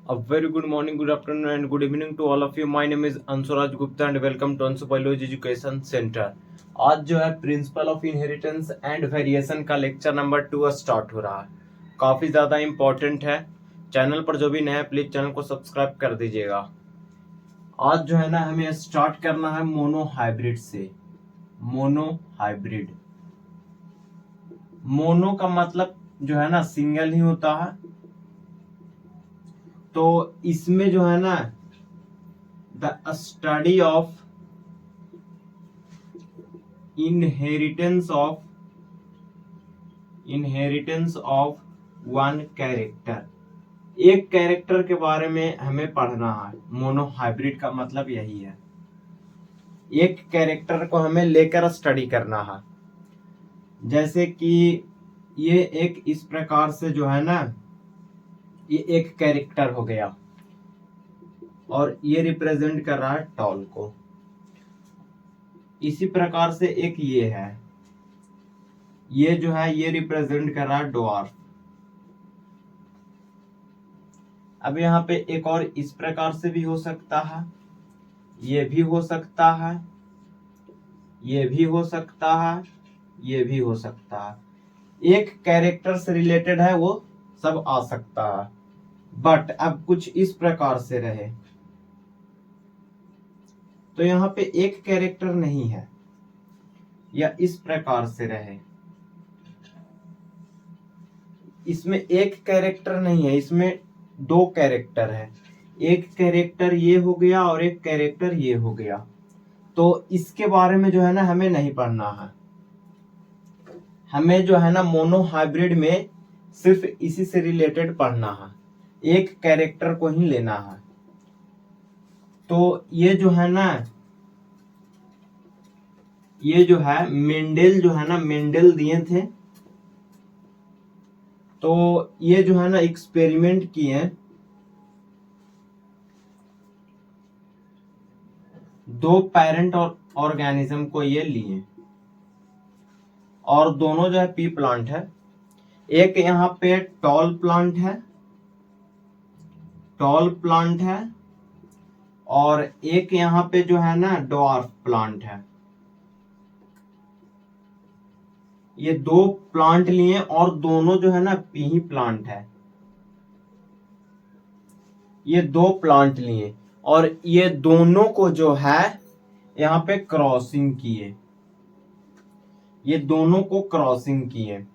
A very good morning, good afternoon, and good evening to all of you. My name is Ansuraj Gupta and welcome to Ansu Biology Education Center. आज जो है principle of inheritance and variation का lecture number 2 start हो रहा है। काफ़ी ज़्यादा important है। चैनल पर जो भी नया है प्लीज़ चैनल को सब्सक्राइब कर दीजिएगा। आज जो है ना हमें स्टार्ट करना है मोनो हाइब्रिड से। मोनो हाइब्रिड, मोनो का मतलब जो है ना सिंगल ही होता है। तो इसमें जो है ना the study of inheritance of one character, एक कैरेक्टर के बारे में हमें पढ़ना है। मोनो हाइब्रिड का मतलब यही है, एक कैरेक्टर को हमें लेकर स्टडी करना है। जैसे कि ये एक इस प्रकार से जो है ना, ये एक कैरेक्टर हो गया और ये रिप्रेजेंट कर रहा है टॉल को। इसी प्रकार से एक ये है, ये जो है ये रिप्रेजेंट कर रहा है ड्वार्फ। अब यहाँ पे एक और इस प्रकार से भी हो सकता है, ये भी हो सकता है, ये भी हो सकता है, ये भी हो सकता है। एक कैरेक्टर से रिलेटेड है वो सब आ सकता है। बट अब कुछ इस प्रकार से रहे तो यहाँ पे एक कैरेक्टर नहीं है, या इस प्रकार से रहे, इसमें एक कैरेक्टर नहीं है, इसमें दो कैरेक्टर है। एक कैरेक्टर ये हो गया और एक कैरेक्टर ये हो गया। तो इसके बारे में जो है ना हमें नहीं पढ़ना है। हमें जो है ना मोनो हाइब्रिड में सिर्फ इसी से रिलेटेड पढ़ना है, एक कैरेक्टर को ही लेना है। तो ये जो है ना, ये जो है मेंडल जो है ना, मेंडल दिए थे। तो ये जो है ना एक्सपेरिमेंट किए, दो पेरेंट और ऑर्गेनिज्म को ये लिए और दोनों जो है पी प्लांट है। एक यहाँ पे टॉल प्लांट है, टॉल प्लांट है, और एक यहाँ पे जो है ना ड्वार्फ प्लांट है। ये दो प्लांट लिए और दोनों जो है ना पी प्लांट है। ये दो प्लांट लिए और ये दोनों को जो है यहाँ पे क्रॉसिंग किए, ये दोनों को क्रॉसिंग किए।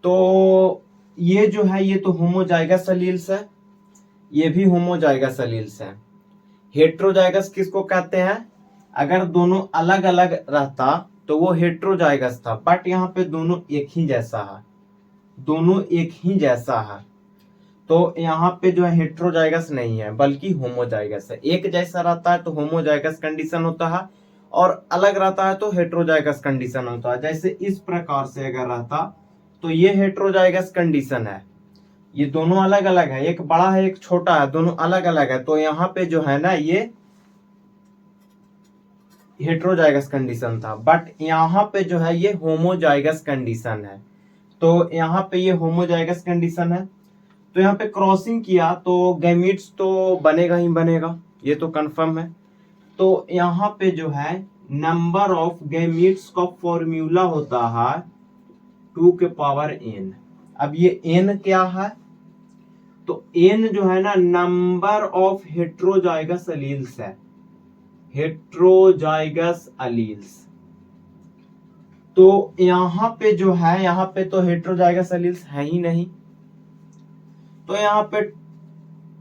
तो ये जो है ये तो होमोजाइगस एलील्स है, ये भी होमोजाइगस एलील्स है। हेट्रोजाइगस किसको कहते हैं? अगर दोनों अलग अलग रहता तो वो हेट्रोजाइगस था, बट यहाँ पे दोनों एक ही जैसा है, दोनों एक ही जैसा है। तो यहाँ पे जो है हेट्रोजाइगस नहीं है बल्कि होमोजाइगस है। एक जैसा रहता है तो होमोजाइगस कंडीशन होता है, और अलग रहता है तो हेट्रोजाइगस कंडीशन होता है। जैसे इस प्रकार से अगर रहता तो ये हेट्रोजाइगस कंडीशन है, ये दोनों अलग अलग है, एक बड़ा है एक छोटा है, दोनों अलग अलग है। तो यहाँ पे जो है ना ये हेट्रोजाइगस कंडीशन था, बट यहाँ पे जो है ये होमोजाइगस कंडीशन है। तो यहाँ पे ये होमोजाइगस कंडीशन है। तो यहाँ पे क्रॉसिंग किया तो गैमीट्स तो बनेगा ही बनेगा, ये तो कंफर्म है। तो यहाँ पे जो है नंबर ऑफ गैमीट्स का फॉर्मूला होता है 2 के पावर n। अब ये n क्या है? तो n जो है ना नंबर ऑफ हेट्रोजाइगस एलील्स है, हेट्रोजाइगस एलील्स। तो यहाँ पे जो है, यहाँ पे तो हेट्रोजाइगस एलील्स है ही नहीं, तो यहाँ पे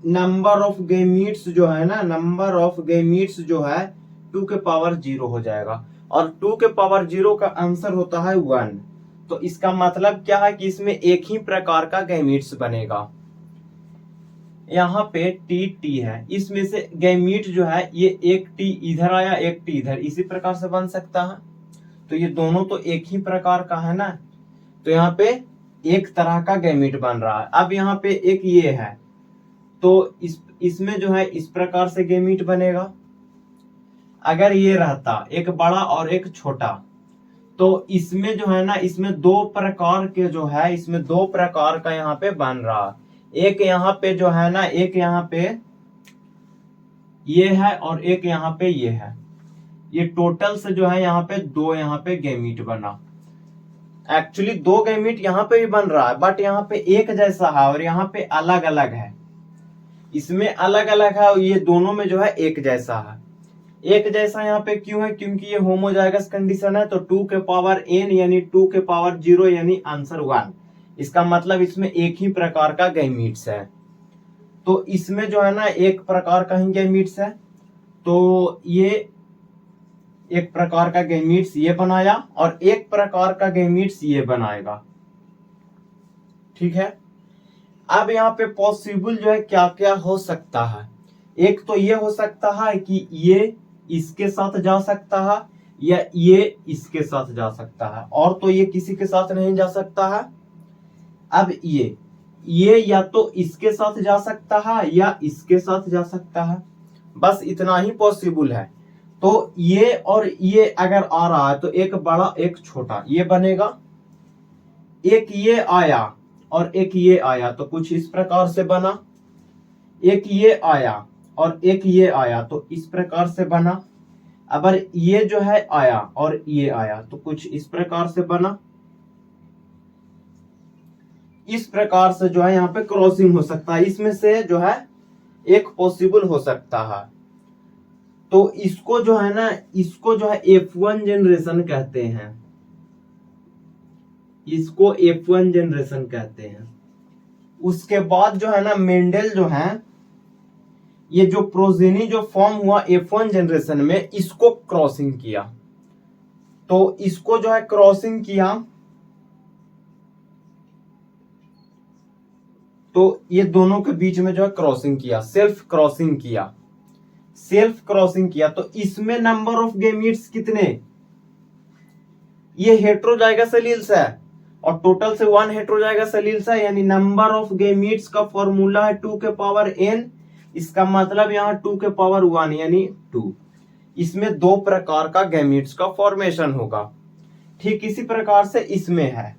नंबर ऑफ गैमीट्स जो है ना, नंबर ऑफ गैमीट्स जो है 2 के पावर 0 हो जाएगा, और 2 के पावर 0 का आंसर होता है 1। तो इसका मतलब क्या है कि इसमें एक ही प्रकार का गैमीट्स बनेगा। यहाँ पे टी है, इसमें से गैमीट जो है ये एक टी इधर आया एक टी इधर, इसी प्रकार से बन सकता है। तो ये दोनों तो एक ही प्रकार का है ना, तो यहाँ पे एक तरह का गैमीट बन रहा है। अब यहाँ पे एक ये है, तो इसमें जो है इस प्रकार से गैमीट बनेगा। अगर ये रहता एक बड़ा और एक छोटा, तो इसमें जो है ना, इसमें दो प्रकार के जो है, इसमें दो प्रकार का यहाँ पे बन रहा। एक यहाँ पे जो है ना, एक यहाँ पे ये है और एक यहाँ पे ये है, ये टोटल से जो है यहाँ पे दो यहाँ पे गैमीट बना। एक्चुअली दो गैमीट यहाँ पे भी बन रहा है, बट यहाँ पे एक जैसा है और यहाँ पे अलग अलग है। इसमें अलग अलग है और ये दोनों में जो है एक जैसा है। एक जैसा यहाँ पे क्यों है? क्योंकि ये होमोजाइगस कंडीशन है। तो 2 के पावर n यानी 2 के पावर 0 यानी आंसर 1। इसका मतलब इसमें एक ही प्रकार का गैमीट्स है। तो इसमें जो है ना एक प्रकार का ही गैमीट्स है, तो ये एक प्रकार का गैमीट्स ये बनाया और एक प्रकार का गैमीट्स ये बनाएगा। ठीक है। अब यहाँ पे पॉसिबल जो है क्या क्या हो सकता है। एक तो ये हो सकता है कि ये इसके साथ जा सकता है या ये इसके साथ जा सकता है, और तो ये किसी के साथ नहीं जा सकता है। अब ये या तो इसके साथ जा सकता है या इसके साथ जा सकता है, बस इतना ही पॉसिबल है। तो ये और ये अगर आ रहा है तो एक बड़ा एक छोटा ये बनेगा। एक ये आया और एक ये आया तो कुछ इस प्रकार से बना। एक ये आया और एक ये आया तो इस प्रकार से बना। अगर ये जो है आया और ये आया तो कुछ इस प्रकार से बना। इस प्रकार से जो है यहाँ पे क्रॉसिंग हो सकता है। इसमें से जो है एक पॉसिबल हो सकता है। तो इसको जो है ना, इसको जो है F1 जनरेशन कहते हैं। इसको F1 जनरेशन कहते हैं। उसके बाद जो है ना मेंडल जो है, ये जो प्रोजेनी जो फॉर्म हुआ F1 जनरेशन में, इसको क्रॉसिंग किया। तो इसको जो है क्रॉसिंग किया, तो ये दोनों के बीच में जो है क्रॉसिंग किया, सेल्फ क्रॉसिंग किया। सेल्फ क्रॉसिंग किया तो इसमें नंबर ऑफ गैमीट्स कितने? ये हेटेरोजाइगस एलील्स है और टोटल से 1 हेटेरोजाइगस एलील्स है, यानी नंबर ऑफ गैमीट्स का फॉर्मूला है 2 के पावर n। इसका मतलब यहाँ 2 के पावर 1 यानी 2। इसमें दो प्रकार का गैमीट्स का फॉर्मेशन होगा। ठीक इसी प्रकार से इसमें है,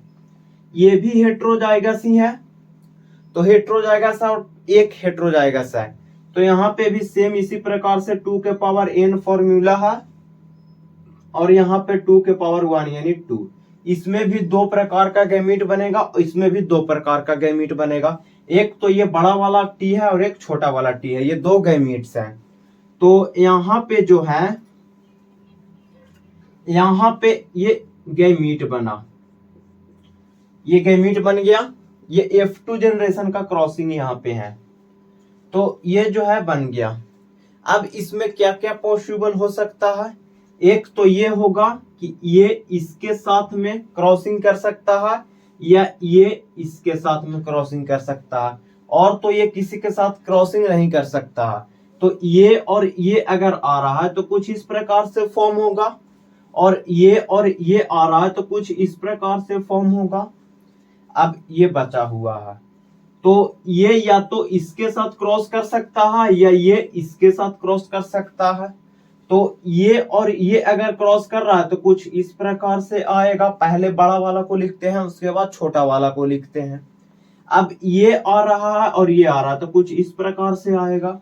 ये भी हेटेरोजाइगस ही है। तो हेटेरोजाइगस और एक हेटेरोजाइगस है, तो यहाँ पे भी सेम इसी प्रकार से 2 के पावर n फॉर्मूला है और यहाँ पे 2 के पावर 1 यानी 2। इसमें भी दो प्रकार का गैमीट बनेगा और इसमें भी दो प्रकार का गैमीट बनेगा। एक तो ये बड़ा वाला टी है और एक छोटा वाला टी है, ये दो गैमीट्स हैं। तो यहाँ पे जो है, यहाँ पे ये गैमीट बना, ये गैमीट बन गया। ये F2 जनरेशन का क्रॉसिंग यहाँ पे है, तो ये जो है बन गया। अब इसमें क्या क्या पॉसिबल हो सकता है? एक तो ये होगा कि ये इसके साथ में क्रॉसिंग कर सकता है या ये इसके साथ में क्रॉसिंग कर सकता है, और तो ये किसी के साथ क्रॉसिंग नहीं कर सकता है। तो ये और ये अगर आ रहा है तो कुछ इस प्रकार से फॉर्म होगा, और ये आ रहा है तो कुछ इस प्रकार से फॉर्म होगा। अब ये बचा हुआ है, तो ये या तो इसके साथ क्रॉस कर सकता है या ये इसके साथ क्रॉस कर सकता है। तो ये और ये अगर क्रॉस कर रहा है तो कुछ इस प्रकार से आएगा। पहले बड़ा वाला को लिखते हैं, उसके बाद छोटा वाला को लिखते हैं। अब ये आ रहा है और ये आ रहा है तो कुछ इस प्रकार से आएगा।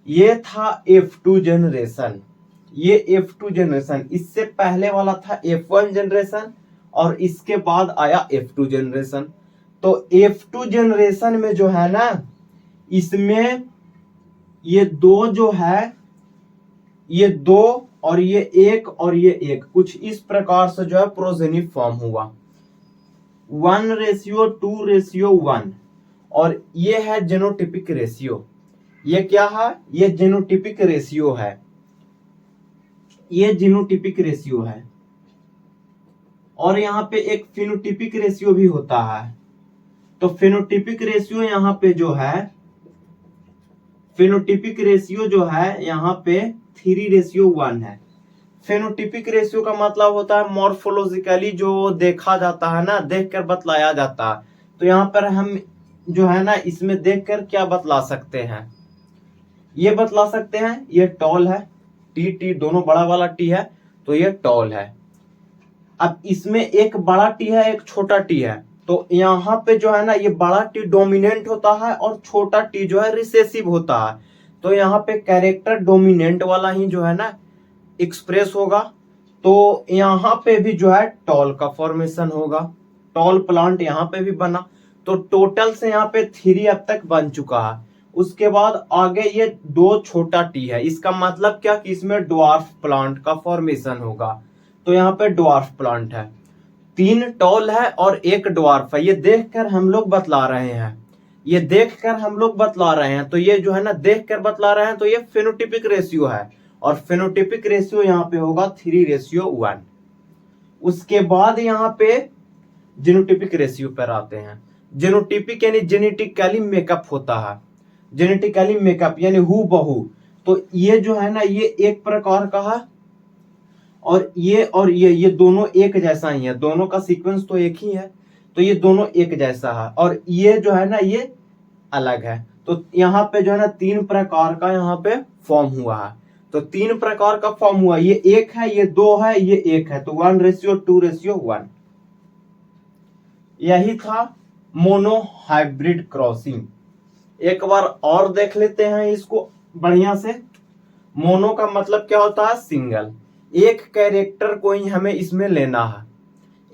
ये था F2 जनरेशन। ये F2 जनरेशन, इससे पहले वाला था F1 जनरेशन और इसके बाद आया F2 जनरेशन। तो F2 जनरेशन में जो है ना, इसमें ये दो जो है, ये दो और ये एक और ये एक, कुछ इस प्रकार से जो है प्रोजेनी फॉर्म हुआ 1:2:1। और ये है जेनोटिपिक रेशियो। ये क्या है? ये जेनोटिपिक रेशियो है। ये जीनोटिपिक रेशियो है। और यहाँ पे एक फिनोटिपिक रेशियो भी होता है। तो फिनोटिपिक रेशियो यहाँ पे जो है, फिनोटिपिक रेशियो जो है यहाँ पे 3:1 है। फेनोटिपिक रेशियो का मतलब होता है मॉर्फोलॉजिकली जो देखा जाता है ना, देखकर बतलाया जाता है। तो यहाँ पर हम जो है ना, इसमें देखकर क्या बतला सकते हैं? ये बतला सकते हैं ये टॉल है, टी दोनों बड़ा वाला टी है, तो ये टॉल है। अब इसमें एक बड़ा टी है एक छोटा टी है, तो यहाँ पे जो है ना ये बड़ा टी डोमिनेंट होता है और छोटा टी जो है रिसेसिव होता है। तो यहाँ पे कैरेक्टर डोमिनेंट वाला ही जो है ना एक्सप्रेस होगा। तो यहाँ पे भी जो है टॉल का फॉर्मेशन होगा, टॉल प्लांट यहाँ पे भी बना। तो टोटल से यहाँ पे 3 अब तक बन चुका है। उसके बाद आगे ये 2 छोटा टी है, इसका मतलब क्या कि इसमें ड्वार्फ प्लांट का फॉर्मेशन होगा। तो यहाँ पे ड्वार्फ प्लांट है, 3 टॉल है और 1 ड्वार्फ है। ये देखकर हम लोग बतला रहे हैं, ये देखकर हम लोग बतला रहे हैं। तो ये जो है ना देखकर बतला रहे हैं, तो ये फेनोटिपिक रेशियो है और फेनोटिपिक रेशियो यहाँ पे होगा 3:1। उसके बाद यहाँ पे जीनोटिपिक रेशियो पर आते हैं। जीनोटिपिक यानी जेनेटिकली मेकअप होता है, जेनेटिकली मेकअप यानी हु बहू। तो ये जो है ना ये एक प्रकार का है और ये दोनों एक जैसा ही है, दोनों का सीक्वेंस तो एक ही है। तो ये दोनों एक जैसा है और ये जो है ना ये अलग है। तो यहाँ पे जो है ना 3 प्रकार का यहाँ पे फॉर्म हुआ है। तो 3 प्रकार का फॉर्म हुआ, ये 1 है, ये 2 है, ये 1 है। तो 1:2:1। यही था मोनो हाइब्रिड क्रॉसिंग। एक बार और देख लेते हैं इसको बढ़िया से। मोनो का मतलब क्या होता है? सिंगल, एक कैरेक्टर को ही हमें इसमें लेना है,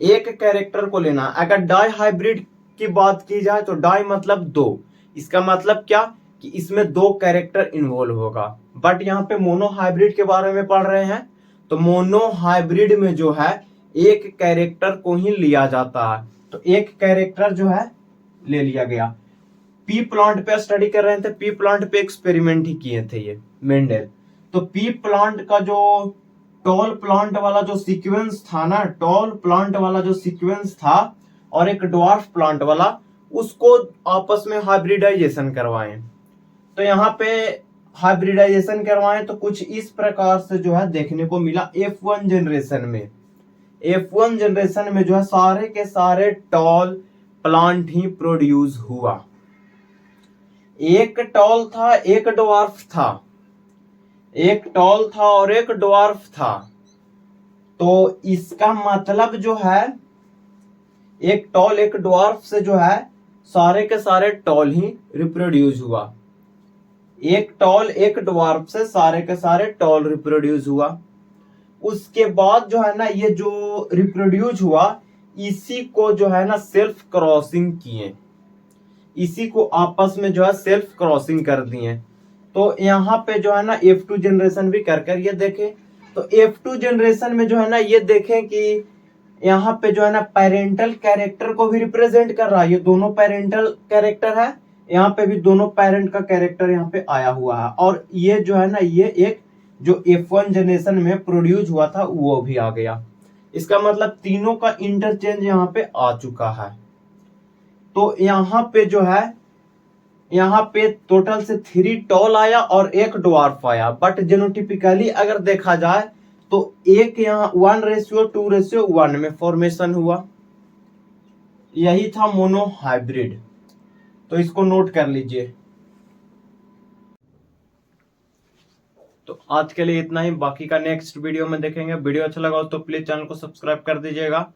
एक कैरेक्टर को लेना है। अगर डाई हाइब्रिड की बात की जाए तो डाई मतलब 2, इसका मतलब क्या कि इसमें 2 कैरेक्टर इन्वॉल्व होगा। बट यहाँ पे मोनो हाइब्रिड के बारे में पढ़ रहे हैं, तो मोनो हाइब्रिड में जो है एक कैरेक्टर को ही लिया जाता है। तो एक कैरेक्टर जो है ले लिया गया। पी प्लांट पे स्टडी कर रहे थे, पी प्लांट पे एक्सपेरिमेंट ही किए थे ये मेंडल। तो पी प्लांट का जो टॉल प्लांट वाला जो सीक्वेंस था ना, टॉल प्लांट वाला जो सीक्वेंस था और एक ड्वार्फ प्लांट वाला, उसको आपस में हाइब्रिडाइजेशन करवाएं। तो यहाँ पे हाइब्रिडाइजेशन करवाएं तो कुछ इस प्रकार से जो है देखने को मिला। F1 जनरेशन में, F1 जनरेशन में जो है सारे के सारे टॉल प्लांट ही प्रोड्यूस हुआ। एक टॉल था, एक ड्वार्फ था, एक टॉल था और एक ड्वार्फ था। तो इसका मतलब जो है एक टॉल एक ड्वार्फ से जो है सारे के सारे टॉल ही रिप्रोड्यूस हुआ। एक टॉल एक ड्वार्फ से सारे के सारे टॉल रिप्रोड्यूस हुआ। उसके बाद जो है ना ये जो रिप्रोड्यूस हुआ, इसी को जो है ना सेल्फ क्रॉसिंग किए, इसी को आपस में जो है सेल्फ क्रॉसिंग कर दिए। तो यहाँ पे जो है ना F2 जनरेशन भी कर ये देखें। तो F2 जनरेशन में जो है ना ये देखें कि यहाँ पे जो है ना पेरेंटल कैरेक्टर को भी रिप्रेजेंट कर रहा है। ये दोनों पेरेंटल कैरेक्टर है, यहाँ पे भी दोनों पेरेंट का कैरेक्टर यहाँ पे आया हुआ है। और ये जो है ना ये एक जो F1 जनरेशन में प्रोड्यूस हुआ था वो भी आ गया। इसका मतलब तीनों का इंटरचेंज यहाँ पे आ चुका है। तो यहाँ पे जो है यहाँ पे टोटल से 3 टॉल आया और 1 ड्वार्फ आया। बट जेनोटिपिकली अगर देखा जाए तो एक यहाँ 1:2:1 में फॉर्मेशन हुआ। यही था मोनो हाइब्रिड। तो इसको नोट कर लीजिए। तो आज के लिए इतना ही, बाकी का नेक्स्ट वीडियो में देखेंगे। वीडियो अच्छा लगा तो प्लीज चैनल को सब्सक्राइब कर दीजिएगा।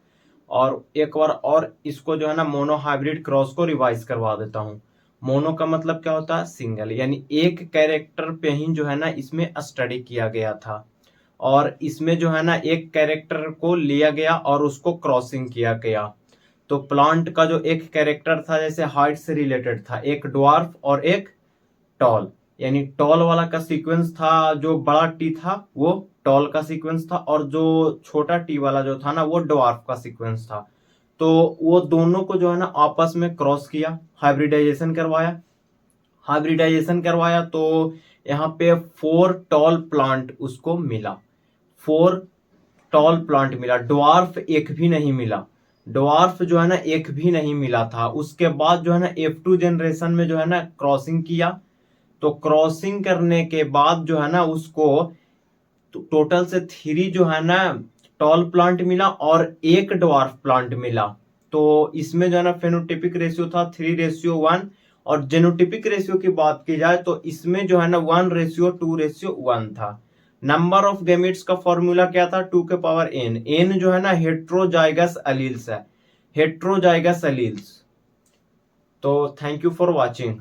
और एक बार और इसको जो है ना मोनो हाइब्रिड क्रॉस को रिवाइज करवा देता हूँ। मोनो का मतलब क्या होता है? सिंगल, यानी एक कैरेक्टर पे ही जो है ना इसमें स्टडी किया गया था और इसमें जो है ना एक कैरेक्टर को लिया गया और उसको क्रॉसिंग किया गया। तो प्लांट का जो एक कैरेक्टर था जैसे हाइट से रिलेटेड था, एक ड्वार्फ और एक टॉल, यानी टॉल वाला का सीक्वेंस था, जो बड़ा टी था वो टॉल का सीक्वेंस था और जो छोटा टी वाला जो था ना वो ड्वार्फ का सीक्वेंस था। तो वो दोनों को जो है ना आपस में क्रॉस किया, हाइब्रिडाइजेशन करवाया। हाइब्रिडाइजेशन करवाया तो यहाँ पे 4 टॉल प्लांट उसको मिला, 4 टॉल प्लांट मिला। ड्वार्फ एक भी नहीं मिला, ड्वार्फ जो है ना एक भी नहीं मिला था। उसके बाद जो है ना F2 जनरेशन में जो है ना क्रॉसिंग किया। तो क्रॉसिंग करने के बाद जो है ना उसको टोटल से 3 जो है ना टॉल प्लांट मिला और 1 ड्वार्फ प्लांट मिला। तो इसमें जो है ना फेनोटिपिक रेशियो था 3:1 और जेनोटिपिक रेशियो की बात की जाए तो इसमें जो है ना 1:2:1 था। नंबर ऑफ गैमेट्स का फॉर्मूला क्या था? 2 के पावर n। n जो है ना हेट्रोजाइगस एलील्स है। Heterozygous alleles. तो थैंक यू फॉर वॉचिंग।